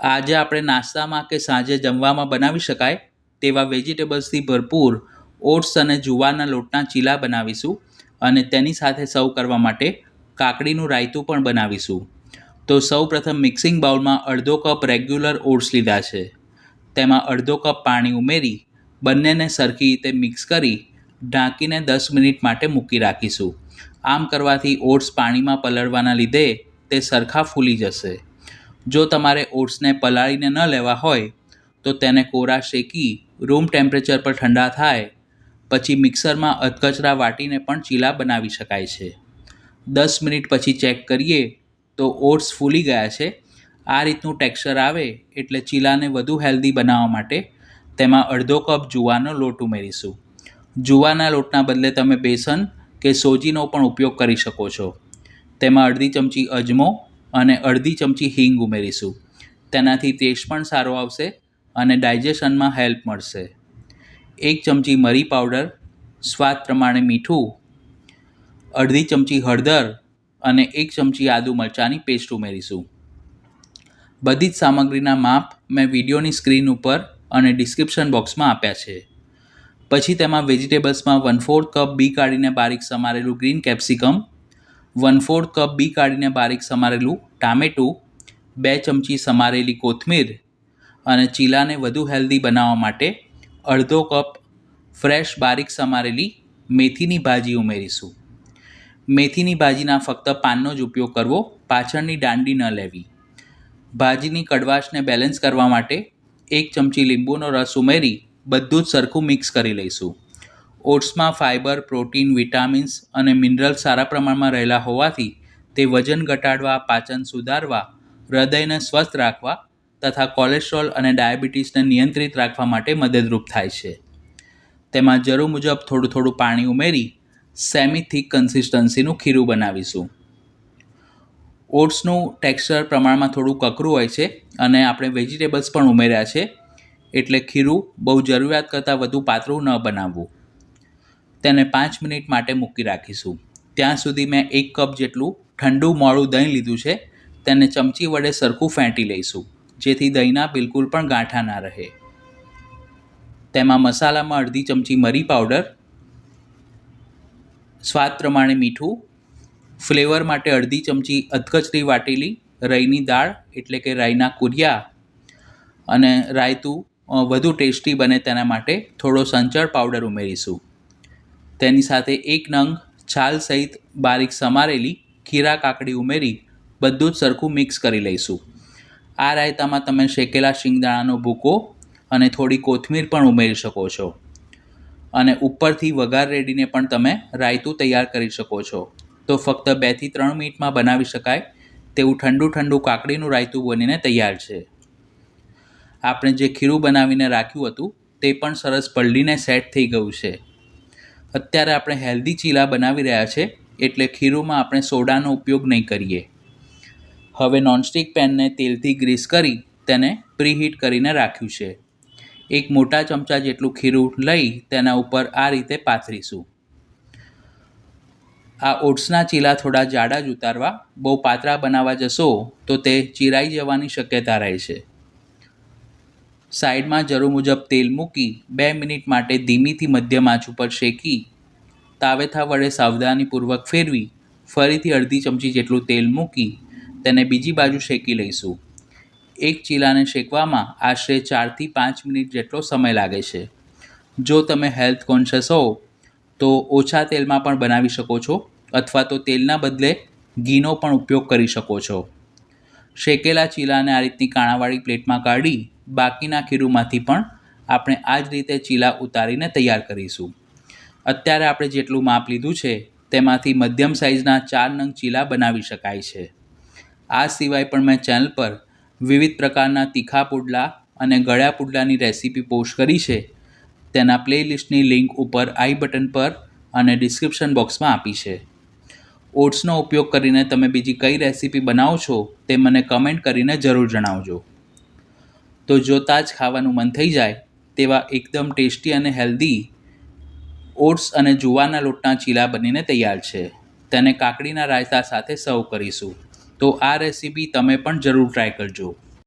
આજે આપણે નાસ્તામાં કે સાંજે જમવામાં બનાવી શકાય તેવા વેજીટેબલ્સથી ભરપૂર ઓટ્સ અને જુવારના લોટના ચીલા બનાવીશું અને તેની સાથે સર્વ કરવા માટે કાકડીનું રાયતું પણ બનાવીશું. તો સૌપ્રથમ મિક્સિંગ બાઉલમાં અડધો કપ રેગ્યુલર ઓટ્સ લીધા છે. તેમાં અડધો કપ પાણી ઉમેરી બંનેને સરખી રીતે મિક્સ કરી ઢાંકીને 10 મિનિટ માટે મૂકી રાખીશું. આમ કરવાથી ઓટ્સ પાણીમાં પલળવાના લીધે તે સરખા ફૂલી જશે. જો તમારે ઓટ્સને પલાળીને ન લેવા હોય તો તેને કોરા શેકી રૂમ ટેમ્પરેચર પર ઠંડા થાય પછી મિક્સરમાં અધકચરા વાટીને પણ ચીલા બનાવી શકાય છે. 10 મિનિટ પછી ચેક કરીએ તો ઓટ્સ ફૂલી ગયા છે. આ રીતનું ટેક્સચર આવે એટલે ચીલાને વધુ હેલ્ધી બનાવવા માટે તેમાં અડધો કપ જુવારનો લોટ ઉમેરીશું. જુવારના લોટના બદલે તમે બેસન કે સોજીનો પણ ઉપયોગ કરી શકો છો. તેમાં અડધી ચમચી અજમો અને અડધી ચમચી હિંગ ઉમેરીશું. તેનાથી ટેસ્ટ પણ સારો આવશે અને ડાયજેશનમાં હેલ્પ મળશે. 1 ચમચી મરી પાવડર, સ્વાદ પ્રમાણે મીઠું, અડધી ચમચી હળદર અને 1 ચમચી આદુ મરચાંની પેસ્ટ ઉમેરીશું. બધી જ સામગ્રીના માપ મેં વિડીયોની સ્ક્રીન ઉપર અને ડિસ્ક્રિપ્શન બોક્સમાં આપ્યા છે. પછી તેમાં વેજીટેબલ્સમાં 1/4 કપ બી કાઢીને બારીક સમારેલું ગ્રીન કેપ્સિકમ, 1/4 કપ બી કાઢીને બારીક સમારેલું ટામેટું, 2 ચમચી સમારેલી કોથમીર અને ચીલાને વધુ હેલ્ધી બનાવવા માટે અડધો કપ ફ્રેશ બારીક સમારેલી મેથીની ભાજી ઉમેરીશું. મેથીની ભાજીના ફક્ત પાનનો જ ઉપયોગ કરવો, પાછળની દાંડી ન લેવી. ભાજીની કડવાશને બેલેન્સ કરવા માટે 1 ચમચી લીંબુનો રસ ઉમેરી બધું જ સરખું મિક્સ કરી લઈશું. ઓટ્સમાં ફાઇબર, પ્રોટીન, વિટામિન્સ અને મિનરલ્સ સારા પ્રમાણમાં રહેલા હોવાથી તે વજન ઘટાડવા, પાચન સુધારવા, હૃદયને સ્વસ્થ રાખવા તથા કોલેસ્ટ્રોલ અને ડાયાબિટીસને નિયંત્રિત રાખવા માટે મદદરૂપ થાય છે. તેમાં જરૂર મુજબ થોડું થોડું પાણી ઉમેરી સેમી થીક કન્સિસ્ટન્સીનું ખીરું બનાવીશું. ઓટ્સનું ટેક્સચર પ્રમાણમાં થોડું કકરું હોય છે અને આપણે વેજીટેબલ્સ પણ ઉમેર્યા છે એટલે ખીરું બહુ જરૂરિયાત કરતાં વધુ પાતળું ન બનાવવું. તેને 5 મિનિટ માટે મૂકી રાખીશું. ત્યાં સુધી મેં 1 કપ જેટલું ઠંડુ મોળું દહીં લીધું છે. તેને ચમચી વડે સરખું ફેંટી લઈશું જેથી દહીંના બિલકુલ પણ ગાંઠા ના રહે. તેમાં મસાલામાં અડધી ચમચી મરી પાવડર, સ્વાદ પ્રમાણે મીઠું, ફ્લેવર માટે અડધી ચમચી અધકચરી વાટેલી રાઈની દાળ એટલે કે રાઈના કુરિયા અને રાયતું વધુ ટેસ્ટી બને તેના માટે થોડો સંચળ પાવડર ઉમેરીશું. તેની સાથે 1 નંગ છાલ સહિત બારીક સમારેલી ખીરા કાકડી ઉમેરી બધું જ સરખું મિક્સ કરી લઈશું. આ રાયતામાં તમે શેકેલા શિંગદાણાનો ભૂકો અને થોડી કોથમીર પણ ઉમેરી શકો છો અને ઉપરથી વઘાર રેડીને પણ તમે રાયતું તૈયાર કરી શકો છો. તો ફક્ત 2 થી 3 મિનિટમાં બનાવી શકાય તેવું ઠંડુ કાકડીનું રાયતું બનીને તૈયાર છે. આપણે જે ખીરું બનાવીને રાખ્યું હતું તે પણ સરસ પલળીને સેટ થઈ ગયું છે. અત્યારે આપણે હેલ્ધી ચીલા બનાવી રહ્યા છે એટલે ખીરુંમાં આપણે સોડાનો ઉપયોગ નહીં કરીએ. હવે નોનસ્ટિક પેનને તેલથી ગ્રીસ કરી તેને પ્રીહીટ કરીને રાખ્યું છે. 1 મોટા ચમચા જેટલું ખીરું લઈ તેના ઉપર આ રીતે પાથરીશું. આ ઓટ્સના ચીલા થોડા જાડા જ ઉતારવા, બહુ પાતળા બનાવવા જશો તો તે ચીરાઈ જવાની શક્યતા રહે છે. સાઈડમાં જરૂર મુજબ તેલ મૂકી 2 મિનિટ માટે ધીમીથી મધ્યમ આંચ ઉપર શેકી તાવેથા વડે સાવધાનીપૂર્વક ફેરવી ફરીથી અડધી ચમચી જેટલું તેલ મૂકી તેને બીજી બાજુ શેકી લઈશું. એક ચીલાને શેકવામાં આશરે 4 થી 5 મિનિટ જેટલો સમય લાગે છે. જો તમે હેલ્થ કોન્શિયસ હો તો ઓછા તેલમાં પણ બનાવી શકો છો અથવા તો તેલના બદલે ઘીનો પણ ઉપયોગ કરી શકો છો. શેકેલા ચીલાને આ રીતની કાણાવાળી પ્લેટમાં કાઢી બાકીના ખીરુંમાંથી પણ આપણે આ જ રીતે ચીલા ઉતારીને તૈયાર કરીશું. અત્યારે આપણે જેટલું માપ લીધું છે તેમાંથી મધ્યમ સાઇઝના 4 નંગ ચીલા બનાવી શકાય છે. આ સિવાય પણ મેં ચેનલ પર વિવિધ પ્રકારના તીખા પુડલા અને ગળ્યા પુડલાની રેસીપી પોસ્ટ કરી છે. તેના પ્લેલિસ્ટની લિંક ઉપર આઈ બટન પર અને ડિસ્ક્રિપ્શન બોક્સમાં આપી છે. ઓટ્સનો ઉપયોગ કરીને તમે બીજી કઈ રેસીપી બનાવો છો તે મને કમેન્ટ કરીને જરૂર જણાવજો. તો જોતાં જ ખાવાનું મન થઈ જાય તેવા એકદમ ટેસ્ટી અને હેલ્ધી ઓટ્સ અને જુવારના લોટના ચીલા બનીને તૈયાર છે. તેને કાકડીના રાયતા સાથે સર્વ કરીશું. તો આ રેસીપી તમે પણ જરૂર ટ્રાય કરજો.